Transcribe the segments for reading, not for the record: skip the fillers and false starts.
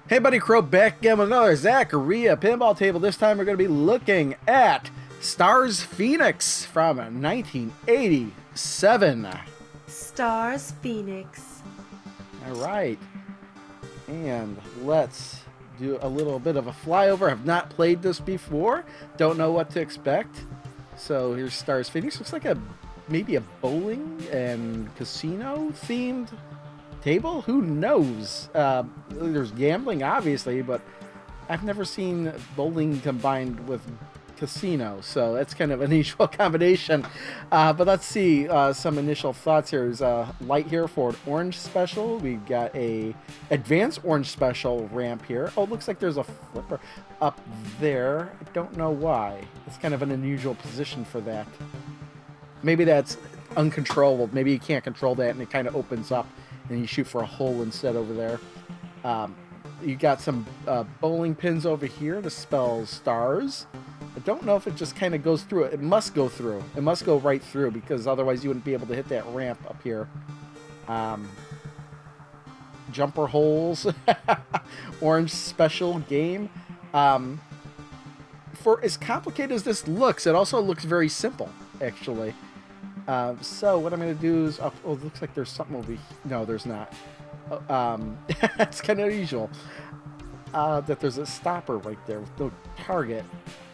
Hey buddy, Crow, back again with another Zaccaria Pinball table. This time we're going to be looking at Stars Phoenix from 1987. Stars Phoenix. All right, and let's do a little bit of a flyover. I've not played this before, don't know what to expect. So here's Stars Phoenix. Looks like maybe a bowling and casino themed table. Who knows? There's gambling, obviously, but I've never seen bowling combined with casino, so that's kind of an unusual combination. But let's see some initial thoughts here. There's a light here for an orange special. We've got a advanced orange special ramp here. Oh, it looks like there's a flipper up there. I don't know why. It's kind of an unusual position for that. Maybe that's uncontrollable. Maybe you can't control that and it kind of opens up and you shoot for a hole instead over there. You got some bowling pins over here to spell stars. I don't know if it just kind of goes through it. It must go through. It must go right through because otherwise you wouldn't be able to hit that ramp up here. Jumper holes. Orange special game. For as complicated as this looks, it also looks very simple, actually. So what I'm going to do is... Oh, it looks like there's something over here. No, there's not. It's kind of unusual that there's a stopper right there with no target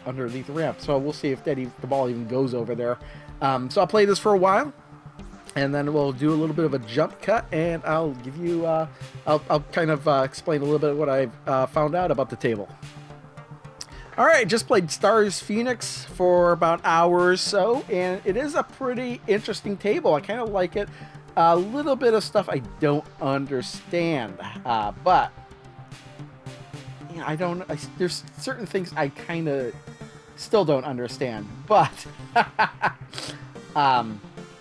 underneath the ramp. So we'll see if the ball even goes over there. So I'll play this for a while, and then we'll do a little bit of a jump cut, and I'll give you... I'll kind of explain a little bit what I've found out about the table. Alright, just played Stars Phoenix for about an hour or so, and it is a pretty interesting table. I kind of like it. A little bit of stuff I don't understand, but you know, there's certain things I kind of still don't understand, but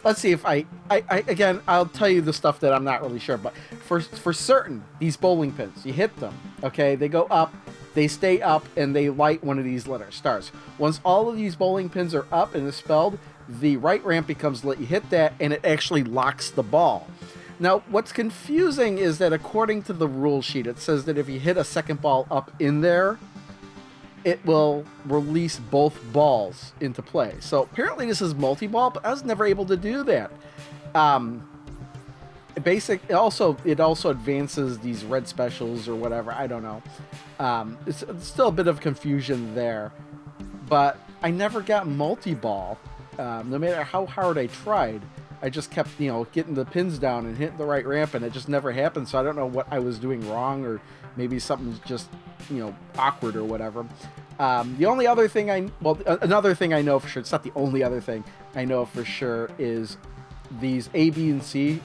let's see if again, I'll tell you the stuff that I'm not really sure, but for certain, these bowling pins, you hit them, okay, they go up, they stay up, and they light one of these letters, stars. Once all of these bowling pins are up and is spelled, the right ramp becomes lit. You hit that, and it actually locks the ball. Now, what's confusing is that according to the rule sheet, it says that if you hit a second ball up in there, it will release both balls into play. So apparently this is multi-ball, but I was never able to do that. It also advances these red specials or whatever. I don't know. It's still a bit of confusion there, but I never got multi-ball. No matter how hard I tried, I just kept, getting the pins down and hitting the right ramp, and it just never happened. So I don't know what I was doing wrong, or maybe something's just, awkward or whatever. The only other thing another thing I know for sure, it's not the only other thing I know for sure, is these A, B, and C.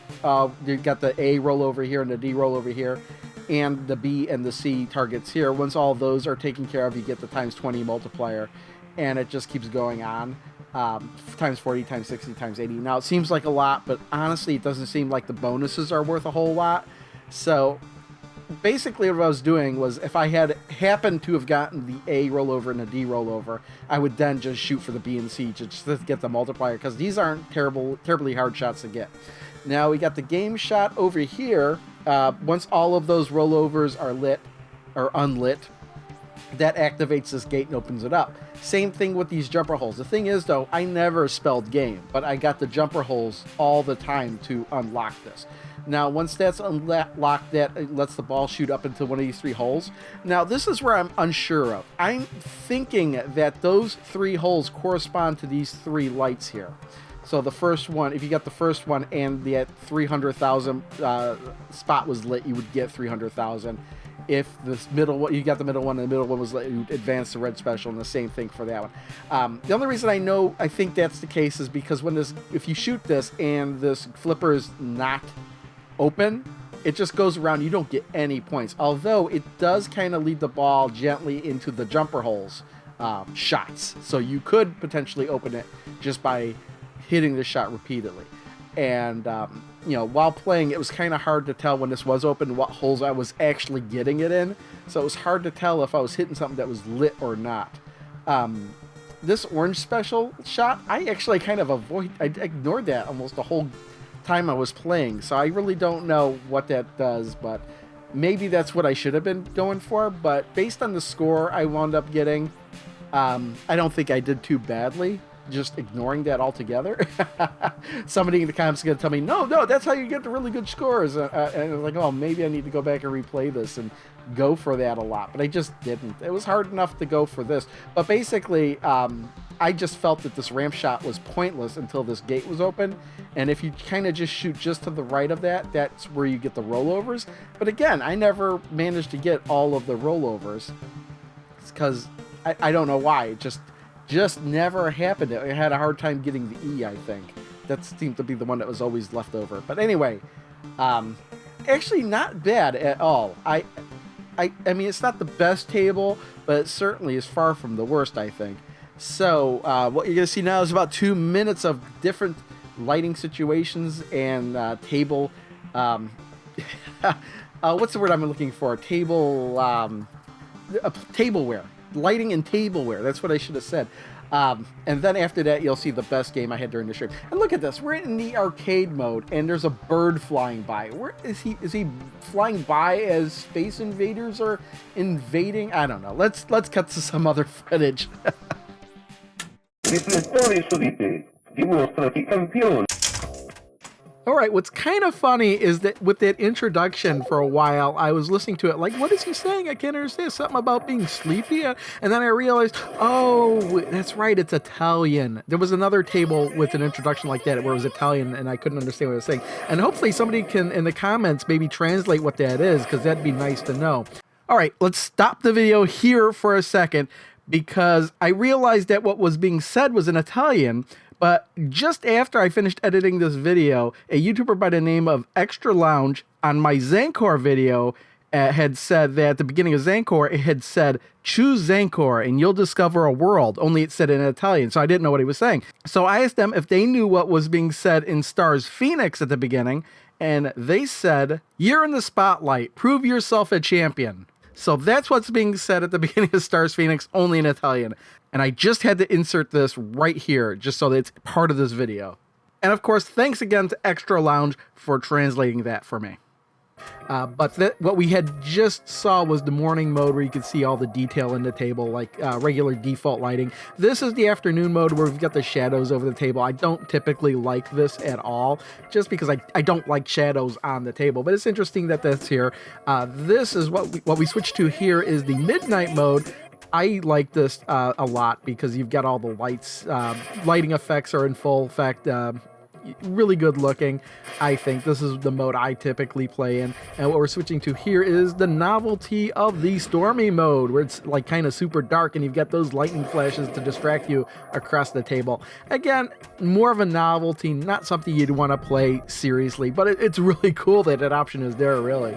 You've got the A roll over here and the D roll over here, and the B and the C targets here. Once all those are taken care of, you get the times 20 multiplier, and it just keeps going on. Times 40, times 60, times 80. Now, it seems like a lot, but honestly, it doesn't seem like the bonuses are worth a whole lot. So, basically what I was doing was, if I had happened to have gotten the A rollover and the D rollover, I would then just shoot for the B and C just to get the multiplier, because these aren't terribly hard shots to get. Now, we got the game shot over here. Once all of those rollovers are lit, or unlit, that activates this gate and opens it up. Same thing with these jumper holes. The thing is, though, I never spelled game, but I got the jumper holes all the time to unlock this. Now, once that's unlocked, that lets the ball shoot up into one of these three holes. Now, this is where I'm unsure of. I'm thinking that those three holes correspond to these three lights here. So the first one, if you got the first one and the 300,000 spot was lit, you would get 300,000. If this middle one, you got the middle one, and the middle one was lit, you advance the red special, and the same thing for that one. The only reason I think that's the case is because if you shoot this and this flipper is not open, it just goes around. You don't get any points. Although it does kind of lead the ball gently into the jumper holes shots. So you could potentially open it just by hitting the shot repeatedly. And, while playing, it was kind of hard to tell when this was open what holes I was actually getting it in. So it was hard to tell if I was hitting something that was lit or not. This orange special shot, I actually kind of I ignored that almost the whole time I was playing. So I really don't know what that does, but maybe that's what I should have been going for, but based on the score I wound up getting, I don't think I did too badly, just ignoring that altogether. Somebody in the comments is going to tell me, no, that's how you get the really good scores. And I was like, oh, maybe I need to go back and replay this and go for that a lot. But I just didn't. It was hard enough to go for this. But basically, I just felt that this ramp shot was pointless until this gate was open. And if you kind of just shoot just to the right of that, that's where you get the rollovers. But again, I never managed to get all of the rollovers. It's because I don't know why. It just never happened. I had a hard time getting the E, I think. That seemed to be the one that was always left over. But anyway, actually not bad at all. I mean, it's not the best table, but it certainly is far from the worst, I think. So what you're going to see now is about 2 minutes of different lighting situations and table... what's the word I'm looking for? Tableware. Lighting and tableware. That's what I should have said. And then after that, you'll see the best game I had during the stream. And look at this. We're in the arcade mode, and there's a bird flying by. Where is he? Is he flying by as Space Invaders are invading? I don't know. Let's cut to some other footage. All right, what's kind of funny is that with that introduction for a while, I was listening to it like, what is he saying? I can't understand. Something about being sleepy? And then I realized, oh, that's right, it's Italian. There was another table with an introduction like that where it was Italian, and I couldn't understand what it was saying. And hopefully somebody can, in the comments, maybe translate what that is, because that'd be nice to know. All right, let's stop the video here for a second, because I realized that what was being said was in Italian. But just after I finished editing this video, a YouTuber by the name of Extra Lounge on my Zancor video had said that at the beginning of Zancor, it had said, choose Zancor and you'll discover a world, only it said in Italian. So I didn't know what he was saying. So I asked them if they knew what was being said in Stars Phoenix at the beginning. And they said, you're in the spotlight, prove yourself a champion. So that's what's being said at the beginning of Stars Phoenix, only in Italian. And I just had to insert this right here, just so that it's part of this video. And of course, thanks again to Extra Lounge for translating that for me. But what we had just saw was the morning mode where you could see all the detail in the table, like regular default lighting. This is the afternoon mode where we've got the shadows over the table. I don't typically like this at all, just because I don't like shadows on the table. But it's interesting that that's here. This is what we switched to here is the midnight mode. I like this a lot because you've got all the lights, lighting effects are in full effect, really good looking. I think this is the mode I typically play in. And what we're switching to here is the novelty of the stormy mode, where it's like kind of super dark and you've got those lightning flashes to distract you across the table. Again, more of a novelty, not something you'd want to play seriously, but it's really cool that that option is there, really.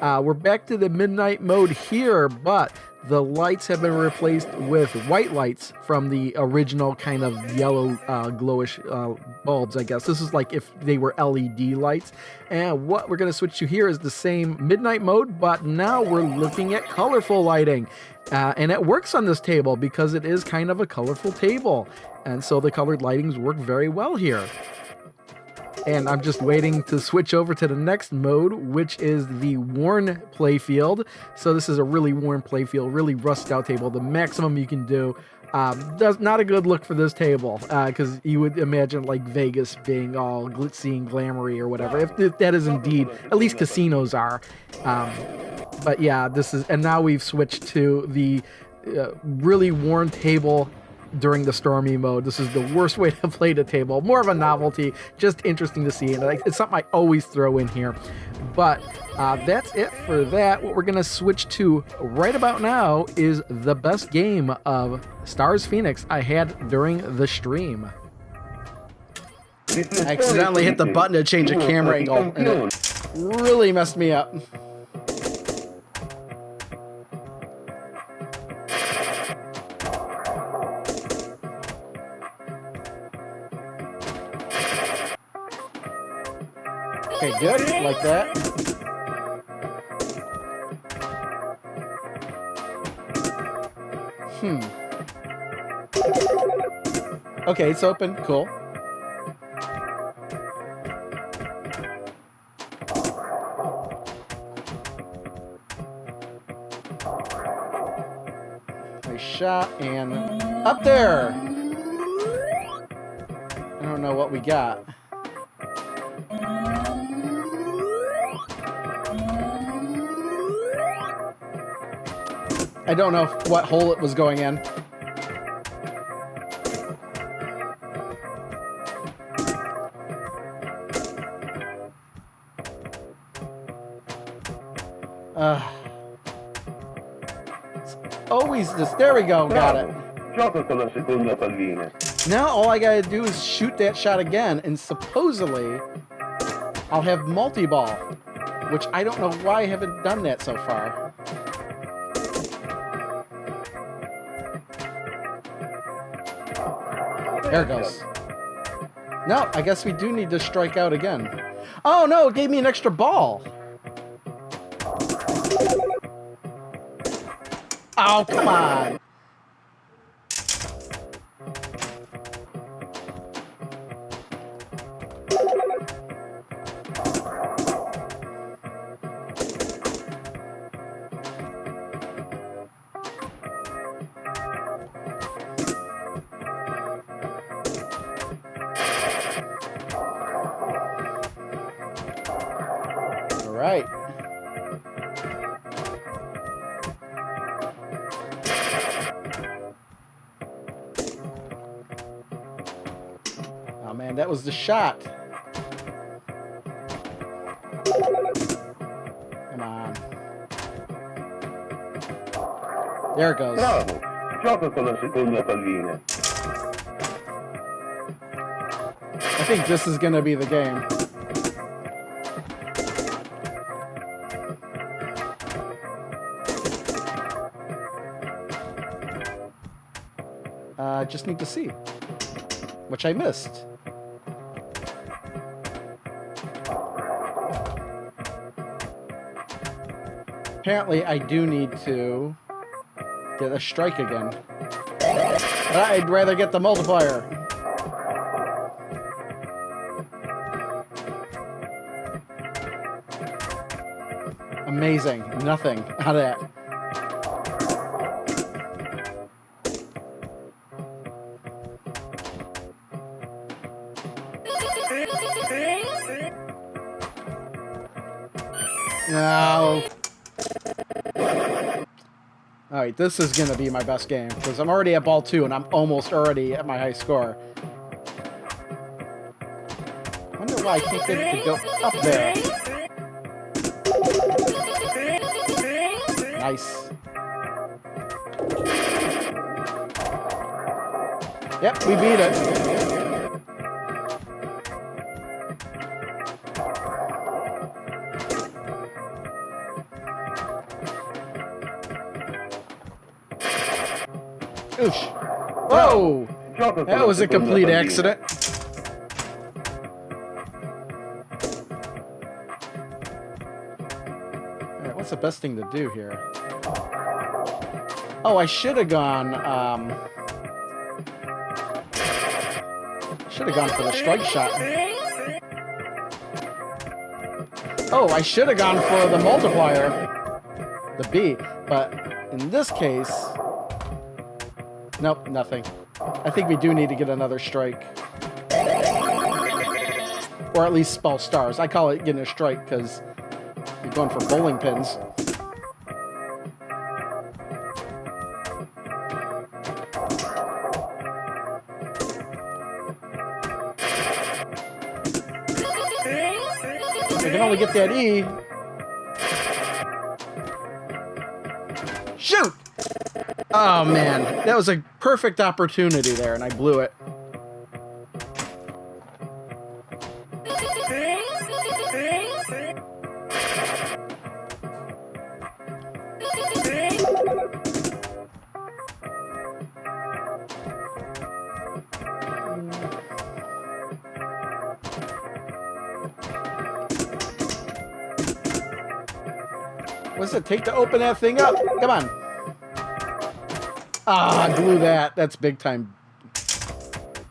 We're back to the midnight mode here, but the lights have been replaced with white lights from the original kind of yellow glowish bulbs, I guess. This is like if they were LED lights. And what we're going to switch to here is the same midnight mode, but now we're looking at colorful lighting. And it works on this table because it is kind of a colorful table. And so the colored lightings work very well here. And I'm just waiting to switch over to the next mode, which is the worn playfield. So this is a really worn playfield, really rusted out table. The maximum you can do. Does not a good look for this table, because you would imagine like Vegas being all glitzy and glamoury or whatever. If that is indeed, at least casinos are. But yeah, this is, and now we've switched to the really worn table during the stormy mode. This is the worst way to play the table. More of a novelty, just interesting to see, and it's something I always throw in here. But that's it for that. What we're going to switch to right about now is the best game of Stars Phoenix I had during the stream. I accidentally hit the button to change the camera angle, and it really messed me up. Okay, good, like that. Okay, it's open, cool. shot, and up there. I don't know what we got. I don't know what hole it was going in. It's always this. There we go. Got it. Gioca con la seconda pallina. Now all I gotta do is shoot that shot again, and supposedly I'll have multi-ball, which I don't know why I haven't done that so far. There it goes. No, I guess we do need to strike out again. Oh no, it gave me an extra ball. Oh, come on. All right. Oh man, that was the shot. Come on. There it goes. Bravo, gioca con la seconda pallina. I think this is gonna be the game. Just need to see, which I missed. Apparently, I do need to get a strike again. But I'd rather get the multiplier. Amazing. Nothing out of that. No. Alright, this is going to be my best game, because I'm already at ball 2, and I'm almost already at my high score. I wonder why I can't get it to go up there. Nice. Yep, we beat it. Oosh. Whoa! That was a complete accident. Alright, what's the best thing to do here? Oh, I should have gone, should have gone for the strike shot. Oh, I should have gone for the multiplier. The B. But in this case... Nope, nothing. I think we do need to get another strike. Or at least spell stars. I call it getting a strike because you're going for bowling pins. I can only get that E. Shoot! Oh man, that was a perfect opportunity there, and I blew it. What does it take to open that thing up? Come on. Ah, I blew that. That's big time.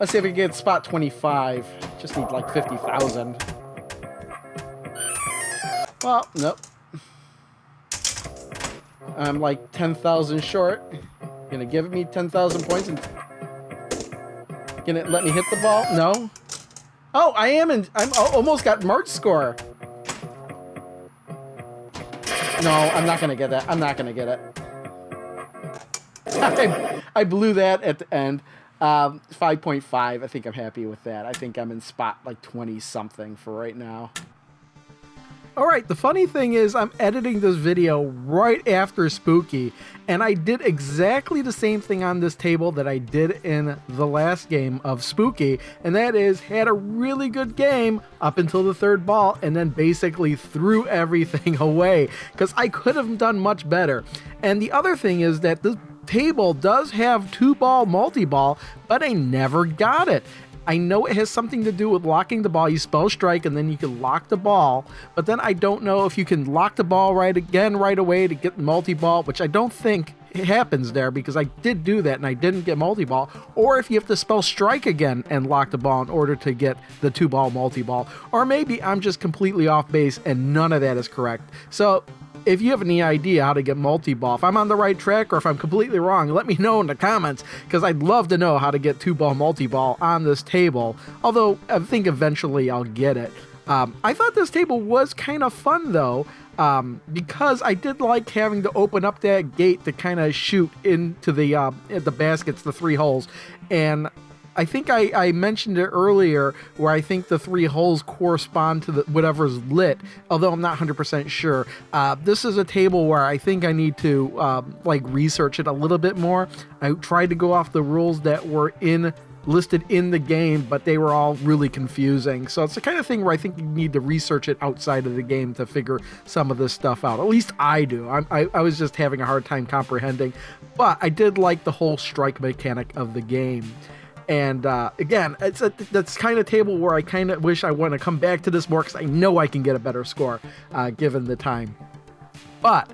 Let's see if we can get spot 25. Just need like 50,000. Well, nope. I'm like 10,000 short. Gonna give me 10,000 points and gonna let me hit the ball? No. Oh, I'm almost got Mark's score. No, I'm not gonna get that. I'm not gonna get it. I blew that at the end. 5.5. I think I'm happy with that. I think I'm in spot like 20 something for right now. All right, the funny thing is I'm editing this video right after Spooky, and I did exactly the same thing on this table that I did in the last game of Spooky, and that is had a really good game up until the third ball and then basically threw everything away because I could have done much better. And the other thing is that this table does have 2-ball multi-ball, but I never got it. I know it has something to do with locking the ball. You spell strike and then you can lock the ball, but then I don't know if you can lock the ball right away to get multi-ball, which I don't think it happens there because I did do that and I didn't get multi-ball, or if you have to spell strike again and lock the ball in order to get the 2-ball multi-ball, or maybe I'm just completely off base and none of that is correct. So if you have any idea how to get multi-ball, if I'm on the right track or if I'm completely wrong, let me know in the comments because I'd love to know how to get 2-ball multi-ball on this table, although I think eventually I'll get it. I thought this table was kind of fun though, because I did like having to open up that gate to kind of shoot into the baskets, the 3 holes, and I think I mentioned it earlier where I think the 3 holes correspond to whatever's lit, although I'm not 100% sure. This is a table where I think I need to research it a little bit more. I tried to go off the rules that were listed in the game, but they were all really confusing. So it's the kind of thing where I think you need to research it outside of the game to figure some of this stuff out. At least I do. I was just having a hard time comprehending, but I did like the whole strike mechanic of the game. And again, that's kind of table where I kind of wish I want to come back to this more because I know I can get a better score given the time. But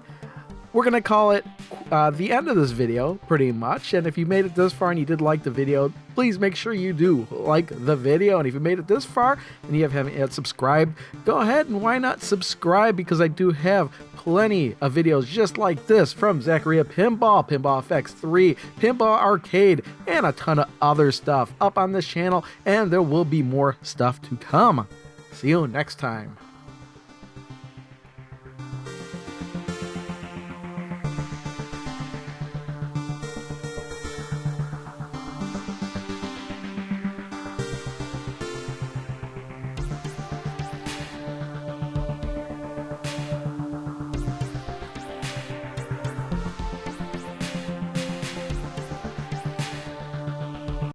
we're going to call it the end of this video, pretty much. And if you made it this far and you did like the video, please make sure you do like the video. And if you made it this far and you haven't yet subscribed, go ahead and why not subscribe, because I do have plenty of videos just like this from Zaccaria Pinball, Pinball FX3, Pinball Arcade, and a ton of other stuff up on this channel. And there will be more stuff to come. See you next time.